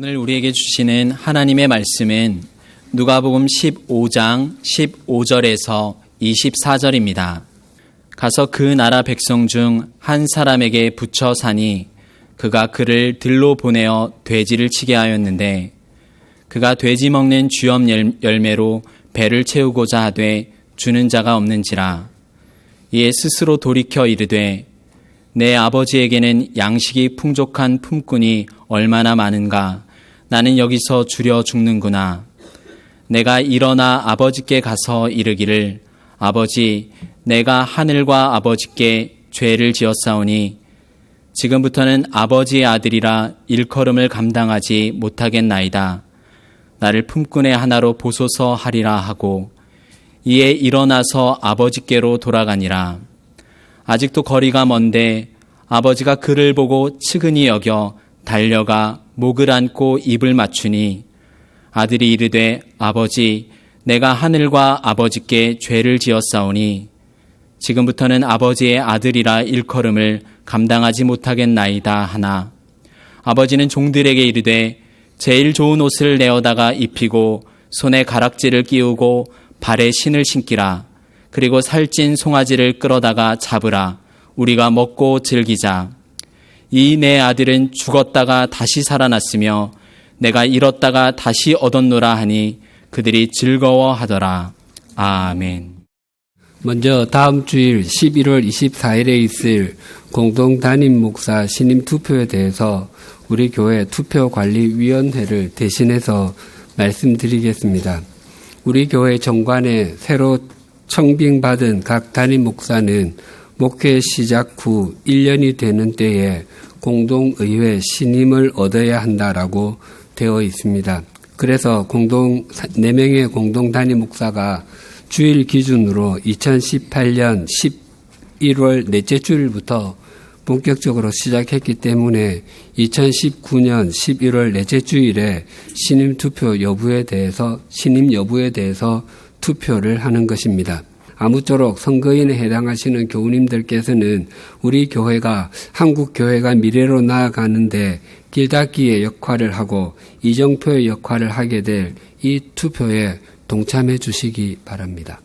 오늘 우리에게 주시는 하나님의 말씀은 누가복음 15장 15절에서 24절입니다. 가서 그 나라 백성 중 한 사람에게 붙여 사니 그가 그를 들로 보내어 돼지를 치게 하였는데 그가 돼지 먹는 주염 열매로 배를 채우고자 하되 주는 자가 없는지라. 이에 스스로 돌이켜 이르되 내 아버지에게는 양식이 풍족한 품꾼이 얼마나 많은가. 나는 여기서 주려 죽는구나. 내가 일어나 아버지께 가서 이르기를 아버지, 내가 하늘과 아버지께 죄를 지었사오니 지금부터는 아버지의 아들이라 일컬음을 감당하지 못하겠나이다. 나를 품꾼의 하나로 보소서 하리라 하고 이에 일어나서 아버지께로 돌아가니라. 아직도 거리가 먼데 아버지가 그를 보고 측은히 여겨 달려가 목을 안고 입을 맞추니 아들이 이르되 아버지, 내가 하늘과 아버지께 죄를 지었사오니 지금부터는 아버지의 아들이라 일컬음을 감당하지 못하겠나이다 하나 아버지는 종들에게 이르되 제일 좋은 옷을 내어다가 입히고 손에 가락지를 끼우고 발에 신을 신기라. 그리고 살찐 송아지를 끌어다가 잡으라. 우리가 먹고 즐기자. 이 내 아들은 죽었다가 다시 살아났으며 내가 잃었다가 다시 얻었노라 하니 그들이 즐거워하더라. 아멘. 먼저 다음 주일 11월 24일에 있을 공동 담임 목사 신임 투표에 대해서 우리 교회 투표관리위원회를 대신해서 말씀드리겠습니다. 우리 교회 정관에 새로 청빙받은 각 담임 목사는 목회 시작 후 1년이 되는 때에 공동의회 신임을 얻어야 한다라고 되어 있습니다. 그래서 4명의 공동 담임 목사가 주일 기준으로 2018년 11월 넷째 주일부터 본격적으로 시작했기 때문에 2019년 11월 넷째 주일에 신임 여부에 대해서 투표를 하는 것입니다. 아무쪼록 선거인에 해당하시는 교우님들께서는 우리 교회가 한국 교회가 미래로 나아가는데 길닫기의 역할을 하고 이정표의 역할을 하게 될 이 투표에 동참해 주시기 바랍니다.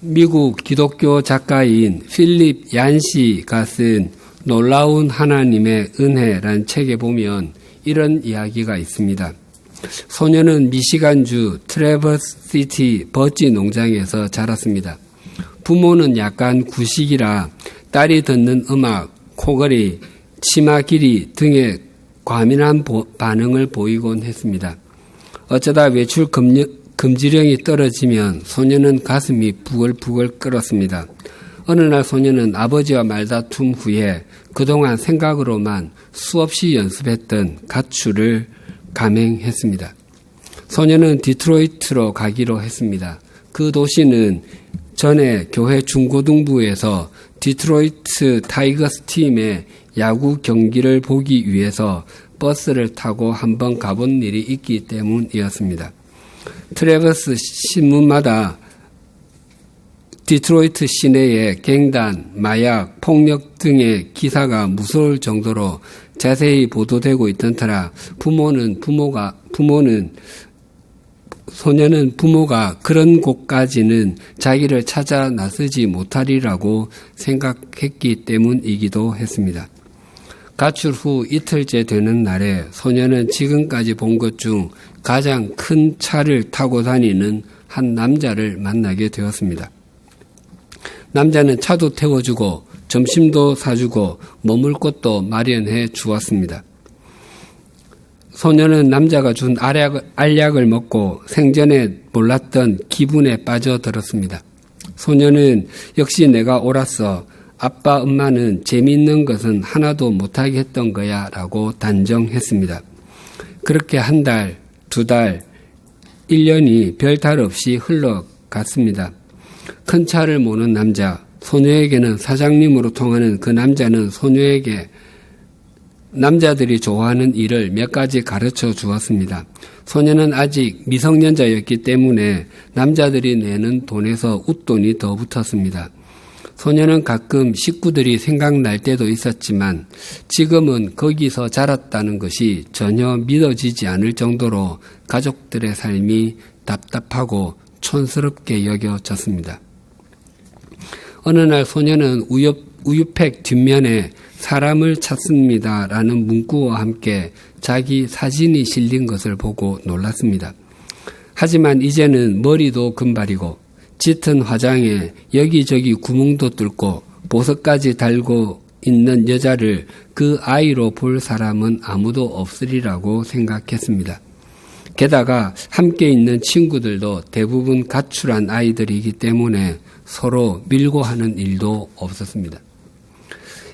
미국 기독교 작가인 필립 얀시가 쓴 놀라운 하나님의 은혜란 책에 보면 이런 이야기가 있습니다. 소녀는 미시간주 트래버스시티 버지 농장에서 자랐습니다. 부모는 약간 구식이라 딸이 듣는 음악, 코걸이, 치마 길이 등에 과민한 반응을 보이곤 했습니다. 어쩌다 외출 금지령이 떨어지면 소녀는 가슴이 부글부글 끓었습니다. 어느 날 소녀는 아버지와 말다툼 후에 그동안 생각으로만 수없이 연습했던 가출을 감행했습니다. 소녀는 디트로이트로 가기로 했습니다. 그 도시는 전에 교회 중고등부에서 디트로이트 타이거스 팀의 야구 경기를 보기 위해서 버스를 타고 한번 가본 일이 있기 때문이었습니다. 트래버스 신문마다 디트로이트 시내의 갱단, 마약, 폭력 등의 기사가 무서울 정도로 자세히 보도되고 있던 터라 소녀는 부모가 그런 곳까지는 자기를 찾아 나서지 못하리라고 생각했기 때문이기도 했습니다. 가출 후 이틀째 되는 날에 소녀는 지금까지 본 것 중 가장 큰 차를 타고 다니는 한 남자를 만나게 되었습니다. 남자는 차도 태워주고 점심도 사주고 머물 곳도 마련해 주었습니다. 소녀는 남자가 준 알약을 먹고 생전에 몰랐던 기분에 빠져들었습니다. 소녀는 역시 내가 옳았어. 아빠, 엄마는 재미있는 것은 하나도 못하게 했던 거야 라고 단정했습니다. 그렇게 한 달, 두 달, 1년이 별탈 없이 흘러갔습니다. 큰 차를 모는 남자, 소녀에게는 사장님으로 통하는 그 남자는 소녀에게 남자들이 좋아하는 일을 몇 가지 가르쳐 주었습니다. 소녀는 아직 미성년자였기 때문에 남자들이 내는 돈에서 웃돈이 더 붙었습니다. 소녀는 가끔 식구들이 생각날 때도 있었지만 지금은 거기서 자랐다는 것이 전혀 믿어지지 않을 정도로 가족들의 삶이 답답하고 촌스럽게 여겨졌습니다. 어느 날 소녀는 우유팩 뒷면에 사람을 찾습니다라는 문구와 함께 자기 사진이 실린 것을 보고 놀랐습니다. 하지만 이제는 머리도 금발이고 짙은 화장에 여기저기 구멍도 뚫고 보석까지 달고 있는 여자를 그 아이로 볼 사람은 아무도 없으리라고 생각했습니다. 게다가 함께 있는 친구들도 대부분 가출한 아이들이기 때문에 서로 밀고 하는 일도 없었습니다.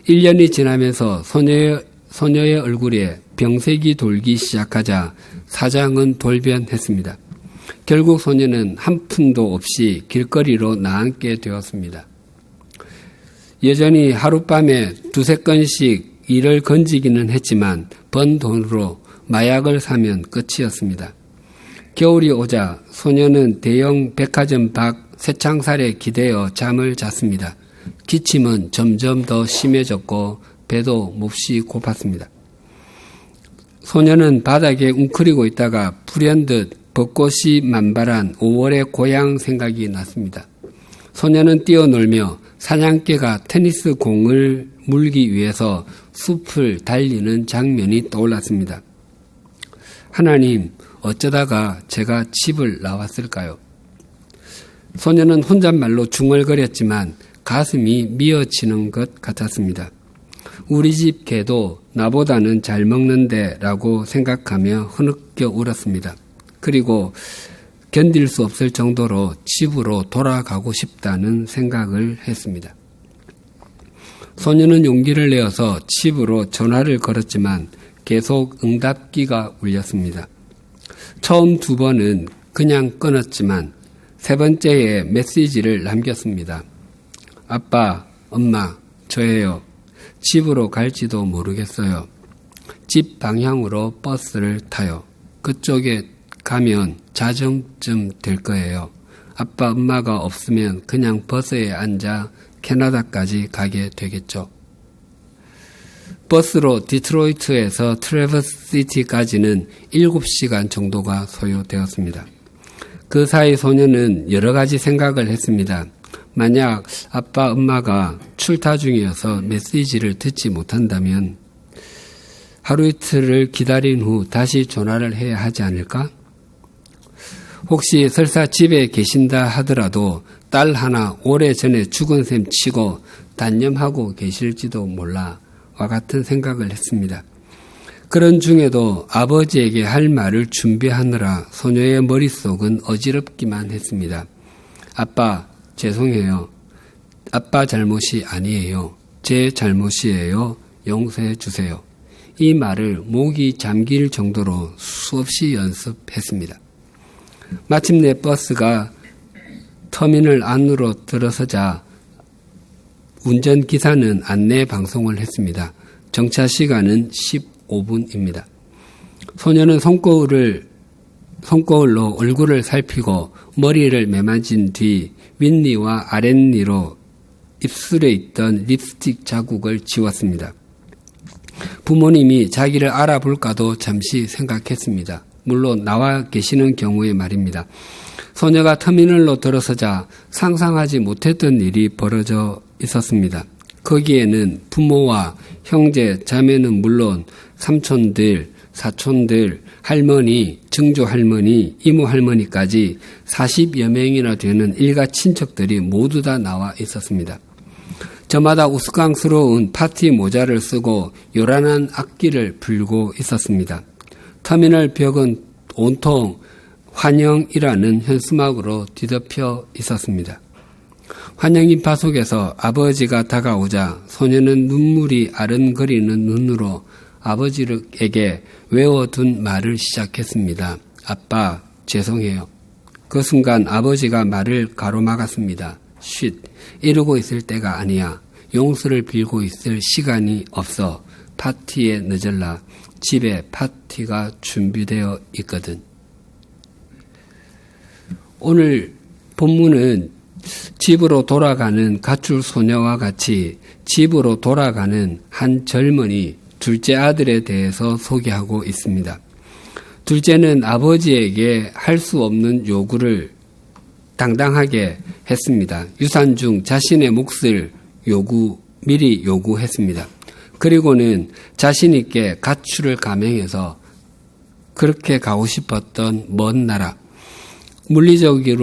1년이 지나면서 소녀의 얼굴에 병색이 돌기 시작하자 사장은 돌변했습니다. 결국 소녀는 한 푼도 없이 길거리로 나앉게 되었습니다. 여전히 하룻밤에 2-3건씩 일을 건지기는 했지만 번 돈으로 마약을 사면 끝이었습니다. 겨울이 오자 소녀는 대형 백화점 밖 쇠창살에 기대어 잠을 잤습니다. 기침은 점점 더 심해졌고 배도 몹시 고팠습니다. 소녀는 바닥에 웅크리고 있다가 불현듯 벚꽃이 만발한 5월의 고향 생각이 났습니다. 소녀는 뛰어놀며 사냥개가 테니스 공을 물기 위해서 숲을 달리는 장면이 떠올랐습니다. 하나님, 어쩌다가 제가 집을 나왔을까요? 소녀는 혼잣말로 중얼거렸지만 가슴이 미어지는 것 같았습니다. 우리 집 개도 나보다는 잘 먹는데 라고 생각하며 흐느껴 울었습니다. 그리고 견딜 수 없을 정도로 집으로 돌아가고 싶다는 생각을 했습니다. 소녀는 용기를 내어서 집으로 전화를 걸었지만 계속 응답기가 울렸습니다. 처음 2번은 그냥 끊었지만 3번째에 메시지를 남겼습니다. 아빠, 엄마, 저예요. 집으로 갈지도 모르겠어요. 집 방향으로 버스를 타요. 그쪽에 가면 자정쯤 될 거예요. 아빠, 엄마가 없으면 그냥 버스에 앉아 캐나다까지 가게 되겠죠. 버스로 디트로이트에서 트래버스시티까지는 7시간 정도가 소요되었습니다. 그 사이 소녀는 여러 가지 생각을 했습니다. 만약 아빠, 엄마가 출타 중이어서 메시지를 듣지 못한다면 하루 이틀을 기다린 후 다시 전화를 해야 하지 않을까? 혹시 설사 집에 계신다 하더라도 딸 하나 오래전에 죽은 셈 치고 단념하고 계실지도 몰라 와 같은 생각을 했습니다. 그런 중에도 아버지에게 할 말을 준비하느라 소녀의 머릿속은 어지럽기만 했습니다. 아빠, 죄송해요. 아빠 잘못이 아니에요. 제 잘못이에요. 용서해 주세요. 이 말을 목이 잠길 정도로 수없이 연습했습니다. 마침내 버스가 터미널 안으로 들어서자 운전기사는 안내 방송을 했습니다. 정차 시간은 15분입니다. 소녀는 손거울로 얼굴을 살피고 머리를 매만진 뒤 윗니와 아랫니로 입술에 있던 립스틱 자국을 지웠습니다. 부모님이 자기를 알아볼까도 잠시 생각했습니다. 물론 나와 계시는 경우에 말입니다. 소녀가 터미널로 들어서자 상상하지 못했던 일이 벌어져 있었습니다. 거기에는 부모와 형제, 자매는 물론 삼촌들, 사촌들, 할머니, 증조할머니, 이모할머니까지 40여 명이나 되는 일가 친척들이 모두 다 나와 있었습니다. 저마다 우스꽝스러운 파티 모자를 쓰고 요란한 악기를 불고 있었습니다. 터미널 벽은 온통 환영이라는 현수막으로 뒤덮여 있었습니다. 환영 인파 속에서 아버지가 다가오자 소녀는 눈물이 아른거리는 눈으로 아버지에게 외워둔 말을 시작했습니다. 아빠, 죄송해요. 그 순간 아버지가 말을 가로막았습니다. 쉿, 이러고 있을 때가 아니야. 용서를 빌고 있을 시간이 없어. 파티에 늦을라. 집에 파티가 준비되어 있거든. 오늘 본문은 집으로 돌아가는 가출 소녀와 같이 집으로 돌아가는 한 젊은이 둘째 아들에 대해서 소개하고 있습니다. 둘째는 아버지에게 할 수 없는 요구를 당당하게 했습니다. 유산 중 자신의 몫을 미리 요구했습니다. 그리고는 자신 있게 가출을 감행해서 그렇게 가고 싶었던 먼 나라, 물리적인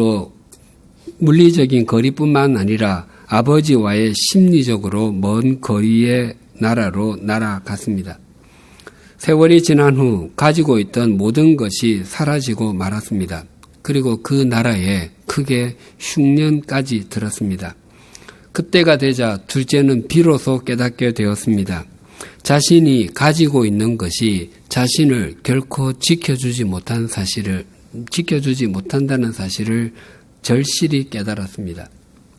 거리뿐만 아니라 아버지와의 심리적으로 먼 거리의 나라로 날아갔습니다. 세월이 지난 후 가지고 있던 모든 것이 사라지고 말았습니다. 그리고 그 나라에 크게 흉년까지 들었습니다. 그때가 되자 둘째는 비로소 깨닫게 되었습니다. 자신이 가지고 있는 것이 자신을 결코 지켜주지 못한다는 사실을 절실히 깨달았습니다.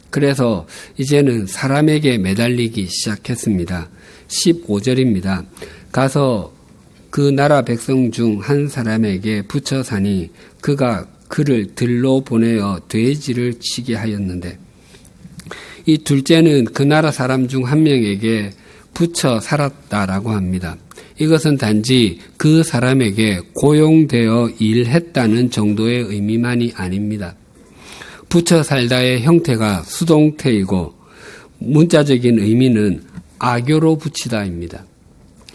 그래서 이제는 사람에게 매달리기 시작했습니다. 15절입니다. 가서 그 나라 백성 중 한 사람에게 붙여 사니 그가 그를 들로 보내어 돼지를 치게 하였는데, 이 둘째는 그 나라 사람 중 한 명에게 붙여 살았다라고 합니다. 이것은 단지 그 사람에게 고용되어 일했다는 정도의 의미만이 아닙니다. 붙여 살다의 형태가 수동태이고 문자적인 의미는 악교로 붙이다입니다.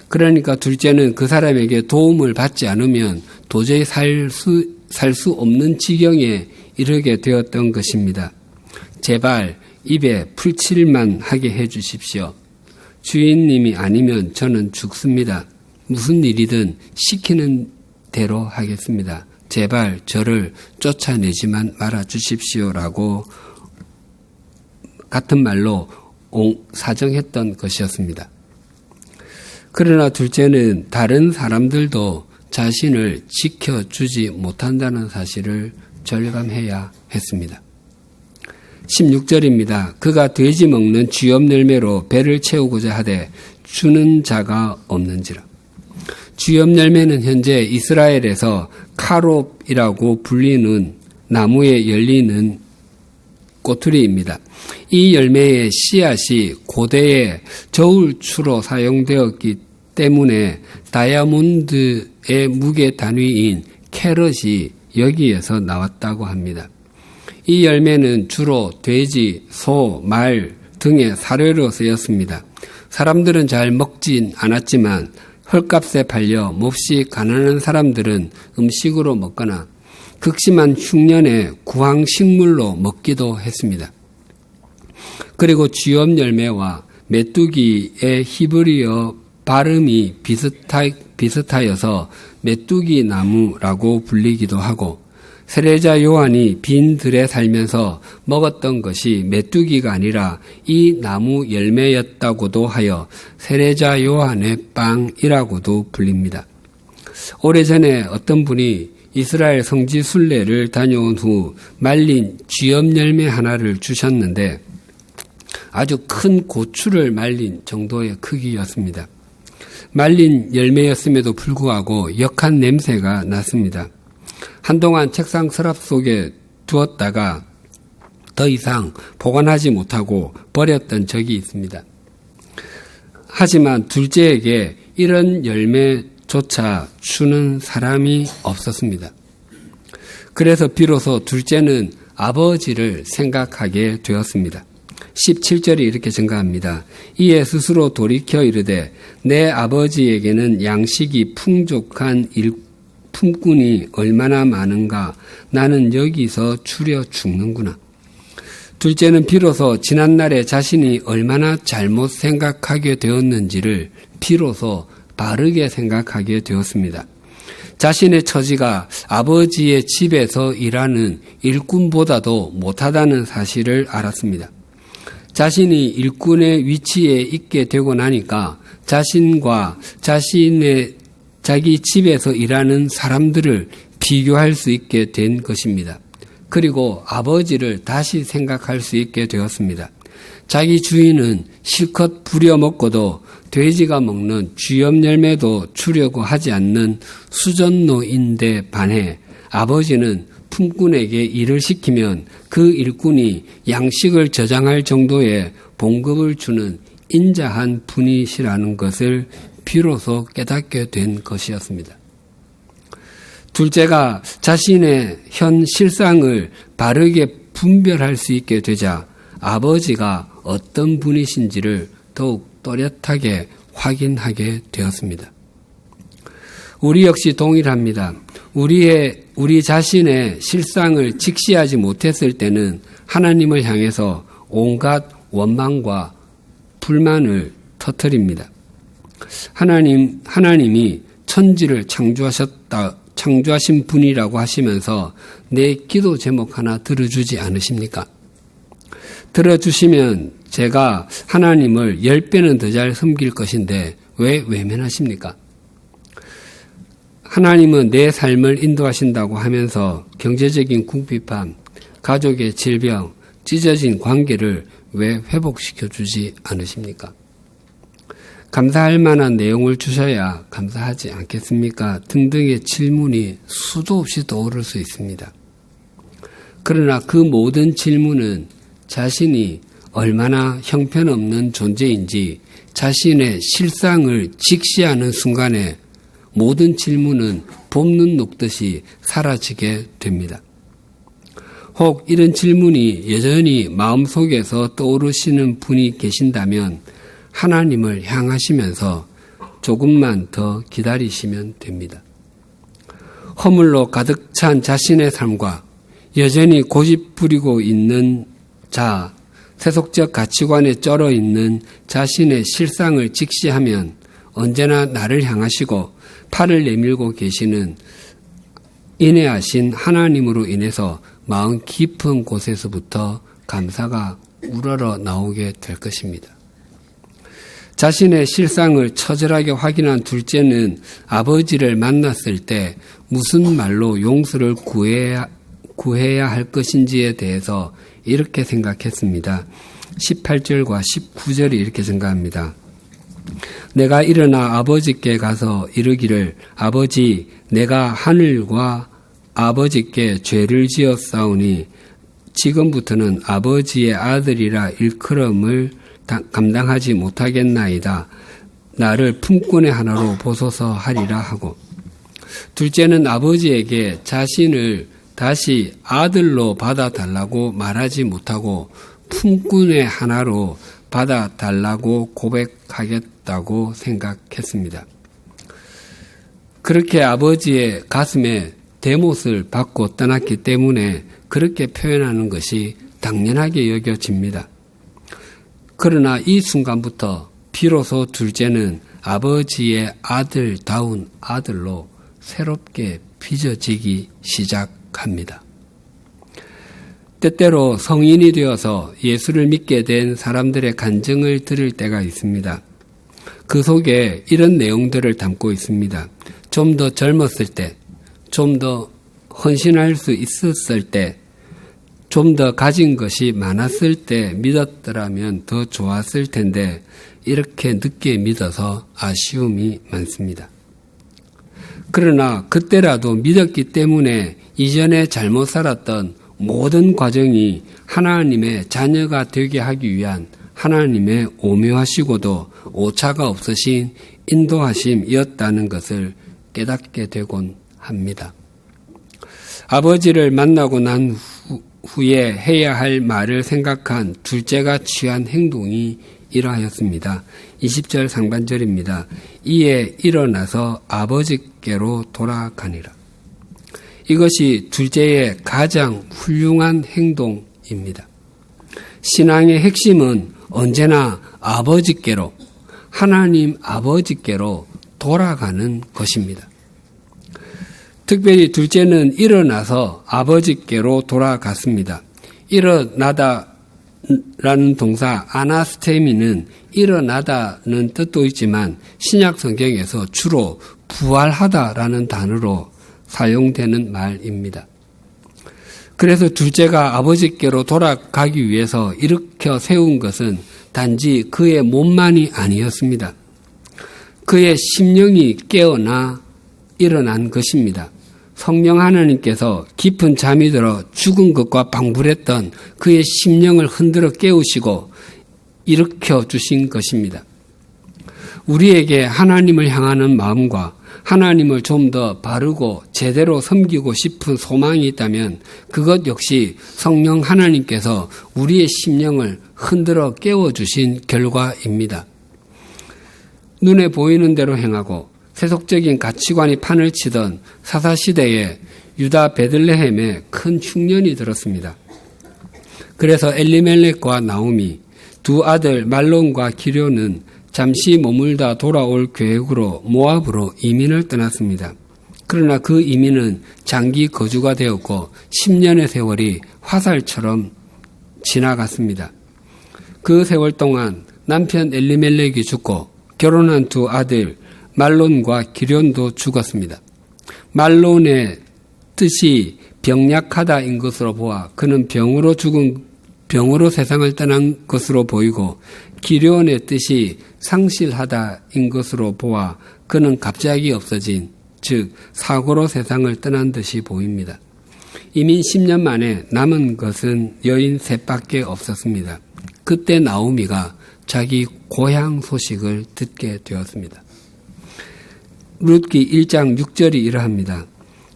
그러니까 둘째는 그 사람에게 도움을 받지 않으면 도저히 살 수 없는 지경에 이르게 되었던 것입니다. 제발 입에 풀칠만 하게 해주십시오. 주인님이 아니면 저는 죽습니다. 무슨 일이든 시키는 대로 하겠습니다. 제발 저를 쫓아내지만 말아 주십시오라고 같은 말로 사정했던 것이었습니다. 그러나 둘째는 다른 사람들도 자신을 지켜주지 못한다는 사실을 절감해야 했습니다. 16절입니다. 그가 돼지 먹는 쥐염 열매로 배를 채우고자 하되 주는 자가 없는지라. 쥐염 열매는 현재 이스라엘에서 카롭이라고 불리는 나무에 열리는 꼬투리입니다. 이 열매의 씨앗이 고대의 저울추로 사용되었기 때문에 다이아몬드의 무게 단위인 캐럿이 여기에서 나왔다고 합니다. 이 열매는 주로 돼지, 소, 말 등의 사료로 쓰였습니다. 사람들은 잘 먹진 않았지만 헐값에 팔려 몹시 가난한 사람들은 음식으로 먹거나 극심한 흉년에 구황식물로 먹기도 했습니다. 그리고 쥐염 열매와 메뚜기의 히브리어 발음이 비슷하여서 메뚜기 나무라고 불리기도 하고, 세례자 요한이 빈 들에 살면서 먹었던 것이 메뚜기가 아니라 이 나무 열매였다고도 하여 세례자 요한의 빵이라고도 불립니다. 오래전에 어떤 분이 이스라엘 성지 순례를 다녀온 후 말린 쥐염 열매 하나를 주셨는데 아주 큰 고추를 말린 정도의 크기였습니다. 말린 열매였음에도 불구하고 역한 냄새가 났습니다. 한동안 책상 서랍 속에 두었다가 더 이상 보관하지 못하고 버렸던 적이 있습니다. 하지만 둘째에게 이런 열매조차 주는 사람이 없었습니다. 그래서 비로소 둘째는 아버지를 생각하게 되었습니다. 17절이 이렇게 증가합니다. 이에 스스로 돌이켜 이르되 내 아버지에게는 양식이 풍족한 품꾼이 얼마나 많은가. 나는 여기서 추려 죽는구나. 둘째는 비로소 지난날에 자신이 얼마나 잘못 생각하게 되었는지를 비로소 바르게 생각하게 되었습니다. 자신의 처지가 아버지의 집에서 일하는 일꾼보다도 못하다는 사실을 알았습니다. 자신이 일꾼의 위치에 있게 되고 나니까 자신과 자기 집에서 일하는 사람들을 비교할 수 있게 된 것입니다. 그리고 아버지를 다시 생각할 수 있게 되었습니다. 자기 주인은 실컷 부려먹고도 돼지가 먹는 쥐염 열매도 주려고 하지 않는 수전노인데 반해 아버지는 품꾼에게 일을 시키면 그 일꾼이 양식을 저장할 정도의 봉급을 주는 인자한 분이시라는 것을 비로소 깨닫게 된 것이었습니다. 둘째가 자신의 현 실상을 바르게 분별할 수 있게 되자 아버지가 어떤 분이신지를 더욱 또렷하게 확인하게 되었습니다. 우리 역시 동일합니다. 우리 자신의 실상을 직시하지 못했을 때는 하나님을 향해서 온갖 원망과 불만을 터뜨립니다. 하나님이 천지를 창조하신 분이라고 하시면서 내 기도 제목 하나 들어주지 않으십니까? 들어주시면 제가 하나님을 10배는 더 잘 섬길 것인데 왜 외면하십니까? 하나님은 내 삶을 인도하신다고 하면서 경제적인 궁핍함, 가족의 질병, 찢어진 관계를 왜 회복시켜주지 않으십니까? 감사할 만한 내용을 주셔야 감사하지 않겠습니까? 등등의 질문이 수도 없이 떠오를 수 있습니다. 그러나 그 모든 질문은 자신이 얼마나 형편없는 존재인지 자신의 실상을 직시하는 순간에 모든 질문은 봄눈 녹듯이 사라지게 됩니다. 혹 이런 질문이 여전히 마음속에서 떠오르시는 분이 계신다면 하나님을 향하시면서 조금만 더 기다리시면 됩니다. 허물로 가득 찬 자신의 삶과 여전히 고집 부리고 있는 자, 세속적 가치관에 쩔어 있는 자신의 실상을 직시하면 언제나 나를 향하시고 팔을 내밀고 계시는 인애하신 하나님으로 인해서 마음 깊은 곳에서부터 감사가 우러러 나오게 될 것입니다. 자신의 실상을 처절하게 확인한 둘째는 아버지를 만났을 때 무슨 말로 용서를 구해야 할 것인지에 대해서 이렇게 생각했습니다. 18절과 19절이 이렇게 생각합니다. 내가 일어나 아버지께 가서 이르기를 아버지 내가 하늘과 아버지께 죄를 지었사오니 지금부터는 아버지의 아들이라 일컬음을 감당하지 못하겠나이다. 나를 품꾼의 하나로 보소서 하리라 하고 둘째는 아버지에게 자신을 다시 아들로 받아달라고 말하지 못하고 품꾼의 하나로 받아달라고 고백하겠다고 생각했습니다. 그렇게 아버지의 가슴에 대못을 받고 떠났기 때문에 그렇게 표현하는 것이 당연하게 여겨집니다. 그러나 이 순간부터 비로소 둘째는 아버지의 아들다운 아들로 새롭게 빚어지기 시작합니다. 때때로 성인이 되어서 예수를 믿게 된 사람들의 간증을 들을 때가 있습니다. 그 속에 이런 내용들을 담고 있습니다. 좀 더 젊었을 때, 좀 더 헌신할 수 있었을 때, 좀 더 가진 것이 많았을 때 믿었더라면 더 좋았을 텐데 이렇게 늦게 믿어서 아쉬움이 많습니다. 그러나 그때라도 믿었기 때문에 이전에 잘못 살았던 모든 과정이 하나님의 자녀가 되게 하기 위한 하나님의 오묘하시고도 오차가 없으신 인도하심이었다는 것을 깨닫게 되곤 합니다. 아버지를 만나고 난 후에 해야 할 말을 생각한 둘째가 취한 행동이 이러하였습니다. 20절 상반절입니다. 이에 일어나서 아버지께로 돌아가니라. 이것이 둘째의 가장 훌륭한 행동입니다. 신앙의 핵심은 언제나 아버지께로, 하나님 아버지께로 돌아가는 것입니다. 특별히 둘째는 일어나서 아버지께로 돌아갔습니다. 일어나다라는 동사 아나스테미는 일어나다는 뜻도 있지만 신약 성경에서 주로 부활하다라는 단어로 사용되는 말입니다. 그래서 둘째가 아버지께로 돌아가기 위해서 일으켜 세운 것은 단지 그의 몸만이 아니었습니다. 그의 심령이 깨어나 일어난 것입니다. 성령 하나님께서 깊은 잠이 들어 죽은 것과 방불했던 그의 심령을 흔들어 깨우시고 일으켜 주신 것입니다. 우리에게 하나님을 향하는 마음과 하나님을 좀 더 바르고 제대로 섬기고 싶은 소망이 있다면 그것 역시 성령 하나님께서 우리의 심령을 흔들어 깨워주신 결과입니다. 눈에 보이는 대로 행하고 세속적인 가치관이 판을 치던 사사시대에 유다 베들레헴에 큰 흉년이 들었습니다. 그래서 엘리멜렉과 나오미, 두 아들 말론과 기료는 잠시 머물다 돌아올 계획으로 모압으로 이민을 떠났습니다. 그러나 그 이민은 장기 거주가 되었고 10년의 세월이 화살처럼 지나갔습니다. 그 세월 동안 남편 엘리멜렉이 죽고 결혼한 두 아들 말론과 기련도 죽었습니다. 말론의 뜻이 병약하다인 것으로 보아 그는 병으로 세상을 떠난 것으로 보이고 기련의 뜻이 상실하다인 것으로 보아 그는 갑자기 없어진, 즉 사고로 세상을 떠난 듯이 보입니다. 이민 10년 만에 남은 것은 여인 셋밖에 없었습니다. 그때 나오미가 자기 고향 소식을 듣게 되었습니다. 룻기 1장 6절이 이러합니다.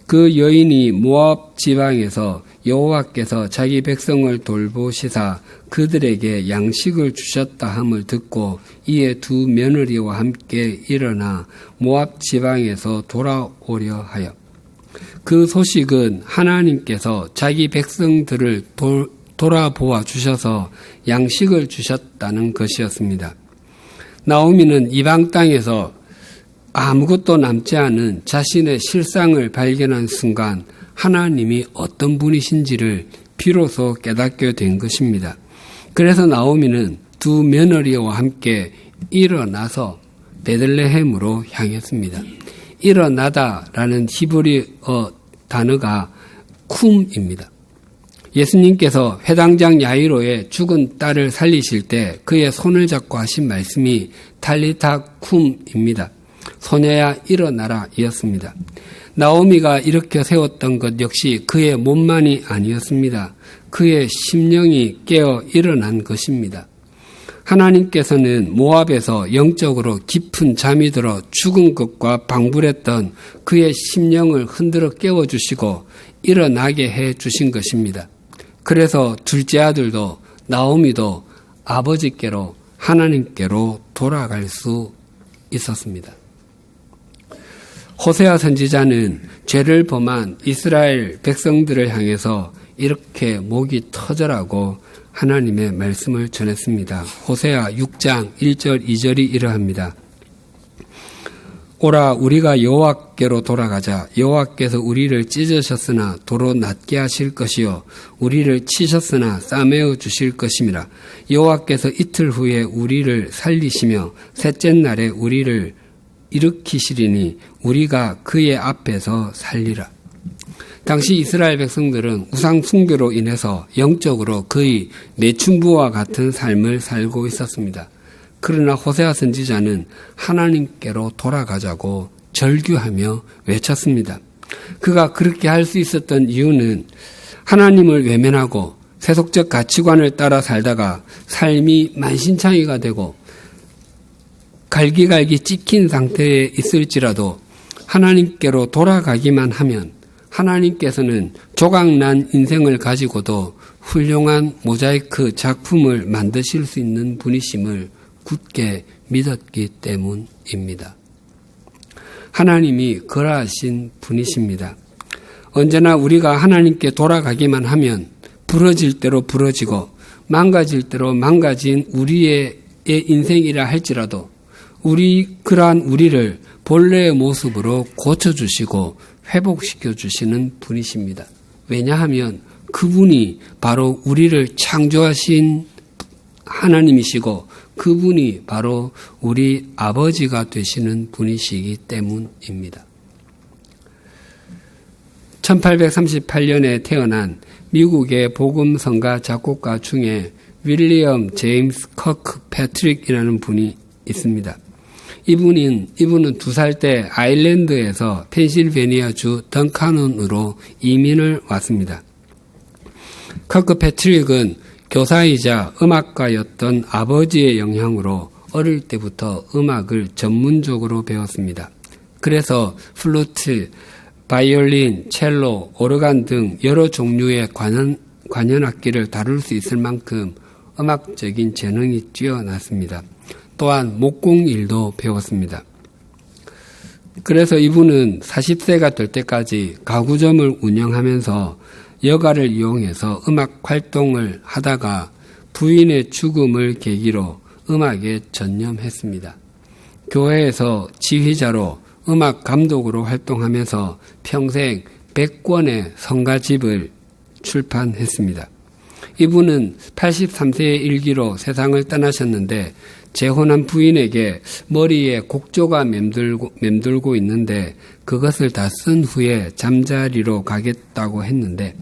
그 여인이 모압 지방에서 여호와께서 자기 백성을 돌보시사 그들에게 양식을 주셨다 함을 듣고 이에 두 며느리와 함께 일어나 모압 지방에서 돌아오려 하여 그 소식은 하나님께서 자기 백성들을 돌아보아 주셔서 양식을 주셨다는 것이었습니다. 나오미는 이방 땅에서 아무것도 남지 않은 자신의 실상을 발견한 순간 하나님이 어떤 분이신지를 비로소 깨닫게 된 것입니다. 그래서 나오미는 두 며느리와 함께 일어나서 베들레헴으로 향했습니다. 일어나다라는 히브리어 단어가 쿰입니다. 예수님께서 회당장 야이로의 죽은 딸을 살리실 때 그의 손을 잡고 하신 말씀이 탈리타 쿰입니다. 소녀야 일어나라 이었습니다. 나오미가 일으켜 세웠던 것 역시 그의 몸만이 아니었습니다. 그의 심령이 깨어 일어난 것입니다. 하나님께서는 모압에서 영적으로 깊은 잠이 들어 죽은 것과 방불했던 그의 심령을 흔들어 깨워주시고 일어나게 해주신 것입니다. 그래서 둘째 아들도 나오미도 아버지께로 하나님께로 돌아갈 수 있었습니다. 호세아 선지자는 죄를 범한 이스라엘 백성들을 향해서 이렇게 목이 터져라고 하나님의 말씀을 전했습니다. 호세아 6장 1절 2절이 이러합니다. 오라 우리가 여호와께로 돌아가자. 여호와께서 우리를 찢으셨으나 도로 낫게 하실 것이요 우리를 치셨으나 싸매어 주실 것임이라. 여호와께서 이틀 후에 우리를 살리시며 셋째 날에 우리를 일으키시리니 우리가 그의 앞에서 살리라. 당시 이스라엘 백성들은 우상 숭배로 인해서 영적으로 거의 매춘부와 같은 삶을 살고 있었습니다. 그러나 호세아 선지자는 하나님께로 돌아가자고 절규하며 외쳤습니다. 그가 그렇게 할 수 있었던 이유는 하나님을 외면하고 세속적 가치관을 따라 살다가 삶이 만신창이가 되고 갈기갈기 찍힌 상태에 있을지라도 하나님께로 돌아가기만 하면 하나님께서는 조각난 인생을 가지고도 훌륭한 모자이크 작품을 만드실 수 있는 분이심을 굳게 믿었기 때문입니다. 하나님이 그러하신 분이십니다. 언제나 우리가 하나님께 돌아가기만 하면 부러질 대로 부러지고 망가질 대로 망가진 우리의 인생이라 할지라도 그러한 우리를 본래의 모습으로 고쳐주시고 회복시켜 주시는 분이십니다. 왜냐하면 그분이 바로 우리를 창조하신 하나님이시고 그분이 바로 우리 아버지가 되시는 분이시기 때문입니다. 1838년에 태어난 미국의 복음성가 작곡가 중에 윌리엄 제임스 커크 패트릭이라는 분이 있습니다. 이분은 2살 때 아일랜드에서 펜실베니아주 던카논으로 이민을 왔습니다. 커크 패트릭은 교사이자 음악가였던 아버지의 영향으로 어릴 때부터 음악을 전문적으로 배웠습니다. 그래서 플루트, 바이올린, 첼로, 오르간 등 여러 종류의 관현악기를 다룰 수 있을 만큼 음악적인 재능이 뛰어났습니다. 또한 목공일도 배웠습니다. 그래서 이분은 40세가 될 때까지 가구점을 운영하면서 여가를 이용해서 음악 활동을 하다가 부인의 죽음을 계기로 음악에 전념했습니다. 교회에서 지휘자로 음악 감독으로 활동하면서 평생 100권의 성가집을 출판했습니다. 이분은 83세의 일기로 세상을 떠나셨는데 재혼한 부인에게 머리에 곡조가 맴돌고 있는데 그것을 다 쓴 후에 잠자리로 가겠다고 했는데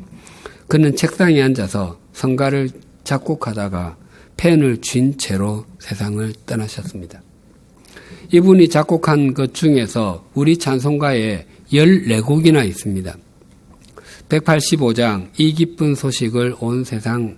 그는 책상에 앉아서 성가를 작곡하다가 펜을 쥔 채로 세상을 떠나셨습니다. 이분이 작곡한 것 중에서 우리 찬송가에 14곡이나 있습니다. 185장 이 기쁜 소식을 온 세상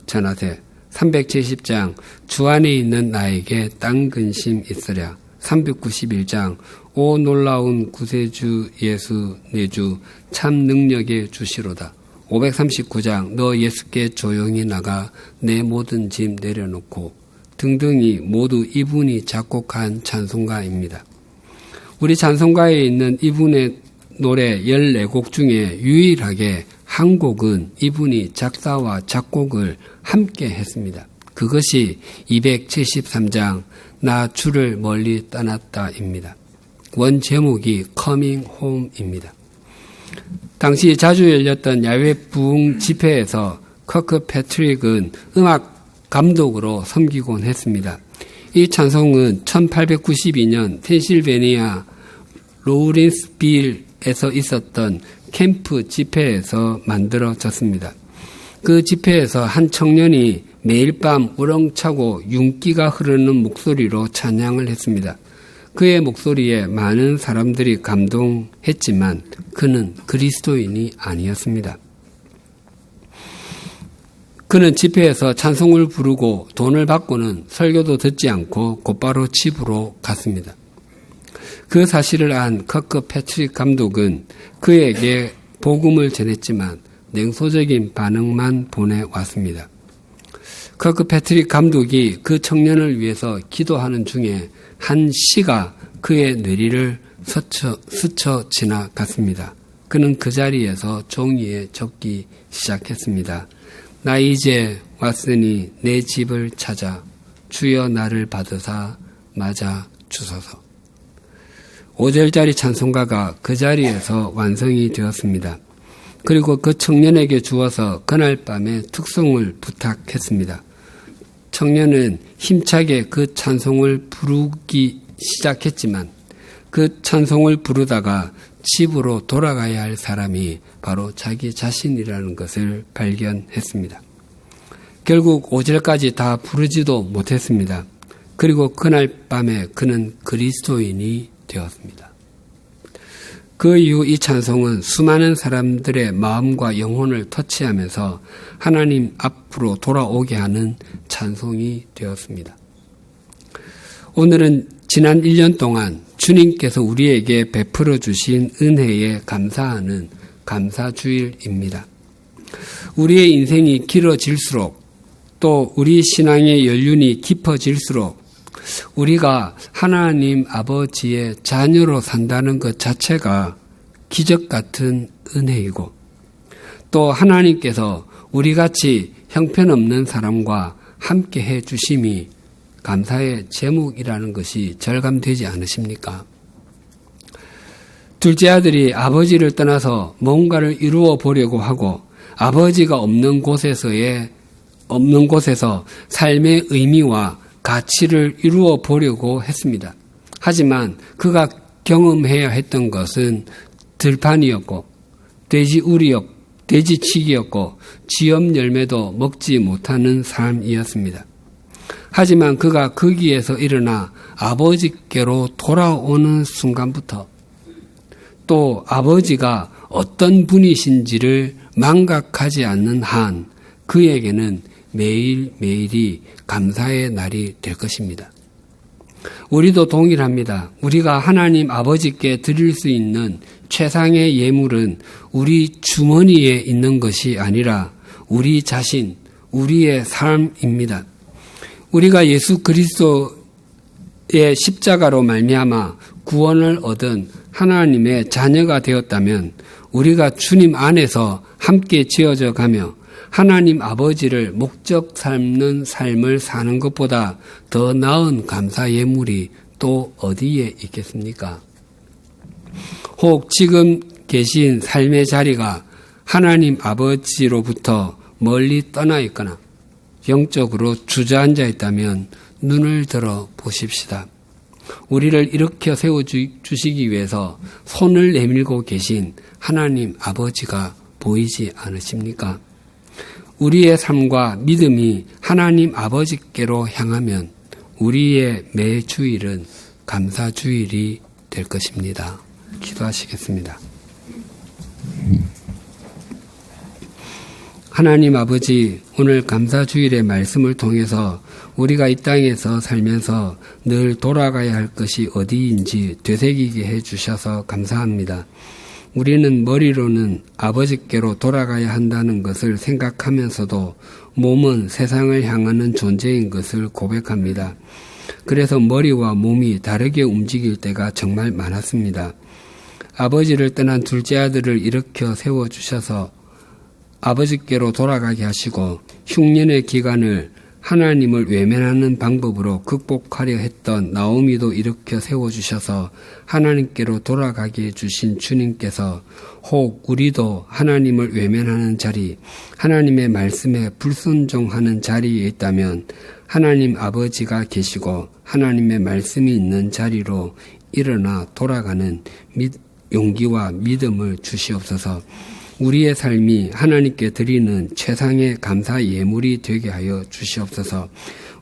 전하세, 370장 주 안에 있는 나에게 땅 근심 있으랴, 391장 오 놀라운 구세주 예수 내 주 참 능력의 주시로다, 539장 너 예수께 조용히 나가 내 모든 짐 내려놓고 등등이 모두 이분이 작곡한 찬송가입니다. 우리 찬송가에 있는 이분의 노래 14곡 중에 유일하게 한 곡은 이분이 작사와 작곡을 함께 했습니다. 그것이 273장 나 주를 멀리 떠났다입니다. 원 제목이 Coming Home입니다. 당시 자주 열렸던 야외 부흥 집회에서 커크 패트릭은 음악 감독으로 섬기곤 했습니다. 이 찬송은 1892년 펜실베니아 로우린스빌에서 있었던 캠프 집회에서 만들어졌습니다. 그 집회에서 한 청년이 매일 밤 우렁차고 윤기가 흐르는 목소리로 찬양을 했습니다. 그의 목소리에 많은 사람들이 감동했지만 그는 그리스도인이 아니었습니다. 그는 집회에서 찬송을 부르고 돈을 받고는 설교도 듣지 않고 곧바로 집으로 갔습니다. 그 사실을 안 커크 패트릭 감독은 그에게 복음을 전했지만 냉소적인 반응만 보내왔습니다. 커크 패트릭 감독이 그 청년을 위해서 기도하는 중에 한 시가 그의 뇌리를 스쳐 지나갔습니다. 그는 그 자리에서 종이에 적기 시작했습니다. 나 이제 왔으니 내 집을 찾아 주여 나를 받으사 맞아 주소서. 5절짜리 찬송가가 그 자리에서 완성이 되었습니다. 그리고 그 청년에게 주어서 그날 밤에 특송을 부탁했습니다. 청년은 힘차게 그 찬송을 부르기 시작했지만 그 찬송을 부르다가 집으로 돌아가야 할 사람이 바로 자기 자신이라는 것을 발견했습니다. 결국 5절까지 다 부르지도 못했습니다. 그리고 그날 밤에 그는 그리스도인이 되었습니다. 그 이후 이 찬송은 수많은 사람들의 마음과 영혼을 터치하면서 하나님 앞으로 돌아오게 하는 찬송이 되었습니다. 오늘은 지난 1년 동안 주님께서 우리에게 베풀어 주신 은혜에 감사하는 감사주일입니다. 우리의 인생이 길어질수록 또 우리 신앙의 연륜이 깊어질수록 우리가 하나님 아버지의 자녀로 산다는 것 자체가 기적 같은 은혜이고 또 하나님께서 우리같이 형편없는 사람과 함께 해 주심이 감사의 제목이라는 것이 절감되지 않으십니까? 둘째 아들이 아버지를 떠나서 뭔가를 이루어 보려고 하고 아버지가 없는 곳에서 삶의 의미와 가치를 이루어 보려고 했습니다. 하지만 그가 경험해야 했던 것은 들판이었고 돼지치기였고 지엄 열매도 먹지 못하는 삶이었습니다. 하지만 그가 거기에서 일어나 아버지께로 돌아오는 순간부터 또 아버지가 어떤 분이신지를 망각하지 않는 한 그에게는 매일매일이 감사의 날이 될 것입니다. 우리도 동일합니다. 우리가 하나님 아버지께 드릴 수 있는 최상의 예물은 우리 주머니에 있는 것이 아니라 우리 자신, 우리의 삶입니다. 우리가 예수 그리스도의 십자가로 말미암아 구원을 얻은 하나님의 자녀가 되었다면 우리가 주님 안에서 함께 지어져 가며 하나님 아버지를 목적 삼는 삶을 사는 것보다 더 나은 감사 예물이 또 어디에 있겠습니까? 혹 지금 계신 삶의 자리가 하나님 아버지로부터 멀리 떠나 있거나 영적으로 주저앉아 있다면 눈을 들어 보십시다. 우리를 일으켜 세워주시기 위해서 손을 내밀고 계신 하나님 아버지가 보이지 않으십니까? 우리의 삶과 믿음이 하나님 아버지께로 향하면 우리의 매 주일은 감사 주일이 될 것입니다. 기도하시겠습니다. 하나님 아버지, 오늘 감사 주일의 말씀을 통해서 우리가 이 땅에서 살면서 늘 돌아가야 할 것이 어디인지 되새기게 해주셔서 감사합니다. 우리는 머리로는 아버지께로 돌아가야 한다는 것을 생각하면서도 몸은 세상을 향하는 존재인 것을 고백합니다. 그래서 머리와 몸이 다르게 움직일 때가 정말 많았습니다. 아버지를 떠난 둘째 아들을 일으켜 세워주셔서 아버지께로 돌아가게 하시고 흉년의 기간을 하나님을 외면하는 방법으로 극복하려 했던 나오미도 일으켜 세워주셔서 하나님께로 돌아가게 해주신 주님께서 혹 우리도 하나님을 외면하는 자리, 하나님의 말씀에 불순종하는 자리에 있다면 하나님 아버지가 계시고 하나님의 말씀이 있는 자리로 일어나 돌아가는 용기와 믿음을 주시옵소서. 우리의 삶이 하나님께 드리는 최상의 감사 예물이 되게 하여 주시옵소서.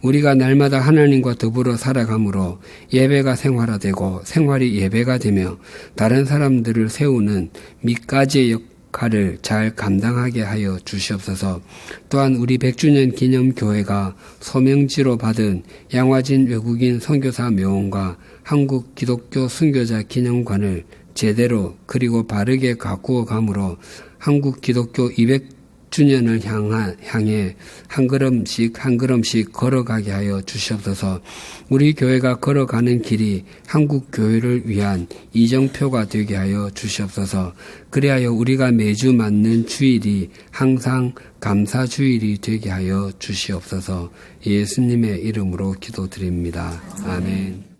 우리가 날마다 하나님과 더불어 살아가므로 예배가 생활화되고 생활이 예배가 되며 다른 사람들을 세우는 밑가지의 역할을 잘 감당하게 하여 주시옵소서. 또한 우리 100주년 기념교회가 소명지로 받은 양화진 외국인 선교사 묘원과 한국 기독교 순교자 기념관을 제대로 그리고 바르게 가꾸어 감으로 한국 기독교 200주년을 향해 한 걸음씩 걸어가게 하여 주시옵소서. 우리 교회가 걸어가는 길이 한국 교회를 위한 이정표가 되게 하여 주시옵소서. 그리하여 우리가 매주 맞는 주일이 항상 감사 주일이 되게 하여 주시옵소서. 예수님의 이름으로 기도드립니다. 아멘.